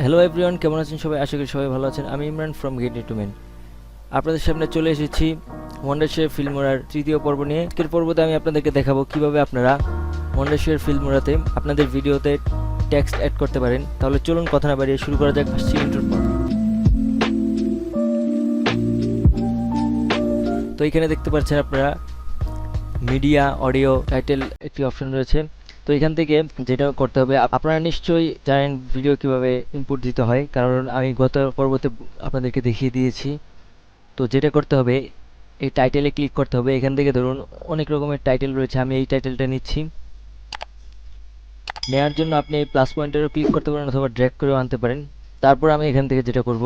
Hello everyone, কেমন আছেন সবাই? আশা করি সবাই ভালো আছেন। আমি Imran from get to men. আপনাদের সামনে চলে এসেছি ওয়ান্ডারশেয়ার ফিল্মোরার তৃতীয় পর্ব নিয়ে। আজকের পর্বতে আমি আপনাদেরকে দেখাবো কিভাবে আপনারা ওয়ান্ডারশেয়ার ফিল্মোরাতে আপনাদের ভিডিওতে টেক্সট অ্যাড করতে পারেন। তাহলে চলুন কথা না বাড়িয়ে শুরু করা যাক আসছি ইন্ট্রোর পর। তো এখানে দেখতে পাচ্ছেন আপনারা মিডিয়া, অডিও, টাইটেল একটি অপশন রয়েছে। তো এখান থেকে যেটা করতে হবে, আপনারা নিশ্চয়ই জানেন ভিডিও কিভাবে ইনপুট দিতে হয়, কারণ আমি গত পর্বতে আপনাদেরকে দেখিয়ে দিয়েছি। তো যেটা করতে হবে, এই টাইটেলে ক্লিক করতে হবে। এখান থেকে ধরুন অনেক রকমের টাইটেল রয়েছে, আমি এই টাইটেলটা নিচ্ছি। নেওয়ার জন্য আপনি এই প্লাস পয়েন্টেরও ক্লিক করতে পারেন অথবা ড্র্যাগ করেও আনতে পারেন। তারপর আমি এখান থেকে যেটা করব,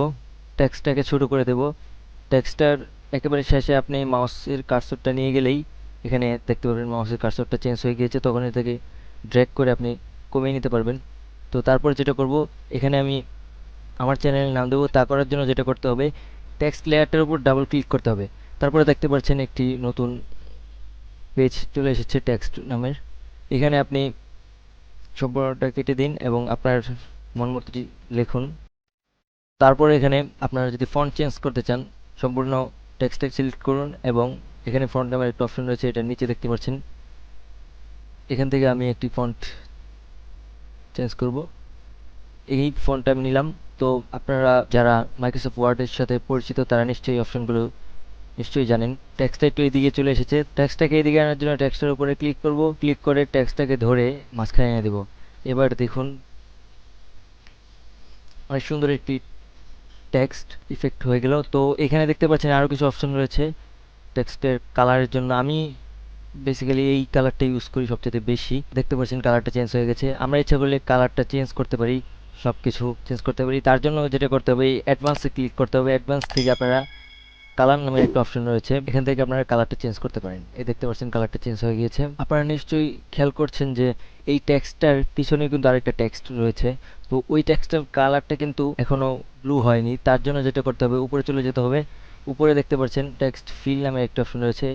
টেক্সটটাকে ছোট করে দেব। টেক্সটটার একেবারে শেষে আপনি মাউসের কার্সরটা নিয়ে গেলেই এখানে দেখতে পাবেন মাউসের কার্সরটা চেঞ্জ হয়ে গিয়েছে। তখন এটাকে ড্র্যাগ করে আপনি কমিয়ে নিতে পারবেন। তো তারপর যেটা করব, এখানে আমি আমার চ্যানেলের নাম দেবো। তা করার জন্য যেটা করতে হবে, টেক্সট লেয়ারটার উপর ডাবল ক্লিক করতে হবে। তারপরে দেখতে পাচ্ছেন একটি নতুন পেজ চলে এসেছে টেক্সট নামের। এখানে আপনি সম্পূর্ণটা কেটে দিন এবং আপনার মন মতো লিখুন। তারপরে এখানে আপনারা যদি ফন্ট চেঞ্জ করতে চান, সম্পূর্ণ টেক্সটে সিলেক্ট করুন এবং এখানে ফন্ট নামের একটা অপশন রয়েছে, এটা নিচে দেখতে পাচ্ছেন। এখান থেকে আমি একটি ফন্ট চেঞ্জ করব। এই ফন্টটা আমি নিলাম। তো আপনারা যারা মাইক্রোসফট ওয়ার্ডের সাথে পরিচিত তারা নিশ্চয়ই অপশনগুলো নিশ্চয়ই জানেন। টেক্সটটা একটু এদিকে চলে এসেছে। টেক্সটটাকে এদিকে আনার জন্য টেক্সটের উপরে ক্লিক করব। ক্লিক করে টেক্সটটাকে ধরে মাঝখানে এনে দেব। এবার দেখুন অনেক সুন্দর একটি টেক্সট ইফেক্ট হয়ে গেল। তো এখানে দেখতে পাচ্ছেন আরও কিছু অপশন রয়েছে টেক্সটের কালারের জন্য। আমি বেসিক্যালি এই কালারটা ইউজ করি সবচেয়ে বেশি। দেখতে পাচ্ছেন কালারটা চেঞ্জ হয়ে গেছে। আমরা ইচ্ছা করলে কালারটা চেঞ্জ করতে পারি, সব কিছু চেঞ্জ করতে পারি। তার জন্য যেটা করতে হবে, অ্যাডভান্সে ক্লিক করতে হবে। অ্যাডভান্স থেকে আপনারা কালার নামের একটা অপশন রয়েছে, এখান থেকে আপনারা কালারটা চেঞ্জ করতে পারেন। এই দেখতে পাচ্ছেন কালারটা চেঞ্জ হয়ে গিয়েছে। আপনারা নিশ্চয়ই খেয়াল করছেন যে এই টেক্সটটার পিছনে কিন্তু আরেকটা টেক্সট রয়েছে। তো ওই টেক্সটের কালারটা কিন্তু এখনো ব্লু হয়নি। তার জন্য যেটা করতে হবে, উপরে চলে যেতে হবে। উপরে দেখতে পাচ্ছেন টেক্সট ফিল নামের একটা অপশন রয়েছে।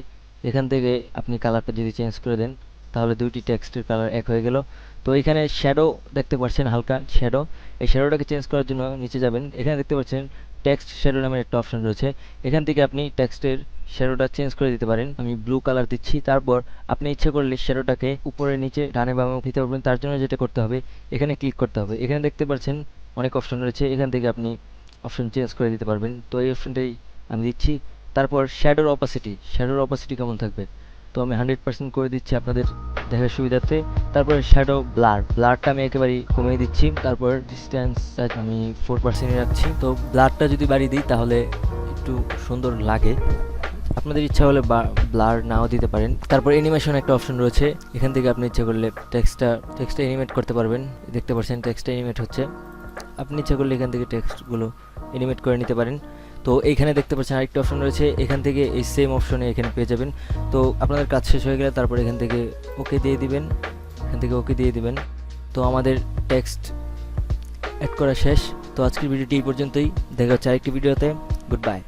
এখান থেকে আপনি কালারটা যদি চেঞ্জ করে দেন, তাহলে দুইটি টেক্সটের কালার এক হয়ে গেল। তো এখানে শ্যাডো দেখতে পাচ্ছেন, হালকা শ্যাডো। এই শ্যাডোটাকে চেঞ্জ করার জন্য নিচে যাবেন। এখানে দেখতে পাচ্ছেন টেক্সট শ্যাডো নামের একটা অপশন রয়েছে। এখান থেকে আপনি টেক্সটের শ্যাডোটা চেঞ্জ করে দিতে পারেন। আমি ব্লু কালার দিচ্ছি। তারপর আপনি ইচ্ছে করলে শ্যাডোটাকে উপরে নিচে ডানে বামে দিতে পারবেন। তার জন্য যেটা করতে হবে, এখানে ক্লিক করতে হবে। এখানে দেখতে পাচ্ছেন অনেক অপশন রয়েছে, এখান থেকে আপনি অপশন চেঞ্জ করে দিতে পারবেন। তো এই অপশনটাই আমি দিচ্ছি। তারপর শ্যাডোর অপাসিটি কেমন থাকবে, তো আমি 100% করে দিচ্ছি আপনাদের দেখার সুবিধার্থে। তারপর শ্যাডো ব্লারটা আমি একেবারেই কমিয়ে দিচ্ছি। তারপর ডিস্টেন্স আমি 4% রাখছি। তো ব্লারটা যদি বাড়িয়ে দিই তাহলে একটু সুন্দর লাগে। আপনাদের ইচ্ছা হলে ব্লার নাও দিতে পারেন। তারপর অ্যানিমেশন একটা অপশন রয়েছে, এখান থেকে আপনি ইচ্ছা করলে টেক্সটটা অ্যানিমেট করতে পারবেন। দেখতে পাচ্ছেন টেক্সটটা অ্যানিমেট হচ্ছে। আপনি ইচ্ছা করলে এখান থেকে টেক্সটগুলো অ্যানিমেট করে নিতে পারেন। তো এইখানে দেখতে পাচ্ছেন আরেকটা অপশন রয়েছে, এখান থেকে এই সেম অপশনে এখানে পেয়ে যাবেন। তো আপনাদের কাজ শেষ হয়ে গেলে তারপর এখান থেকে ওকে দিয়ে দিবেন। তো আমাদের টেক্সট অ্যাড করা শেষ। তো আজকের ভিডিওটি এই পর্যন্তই। দেখা হচ্ছে আরেকটি ভিডিওতে। Good bye.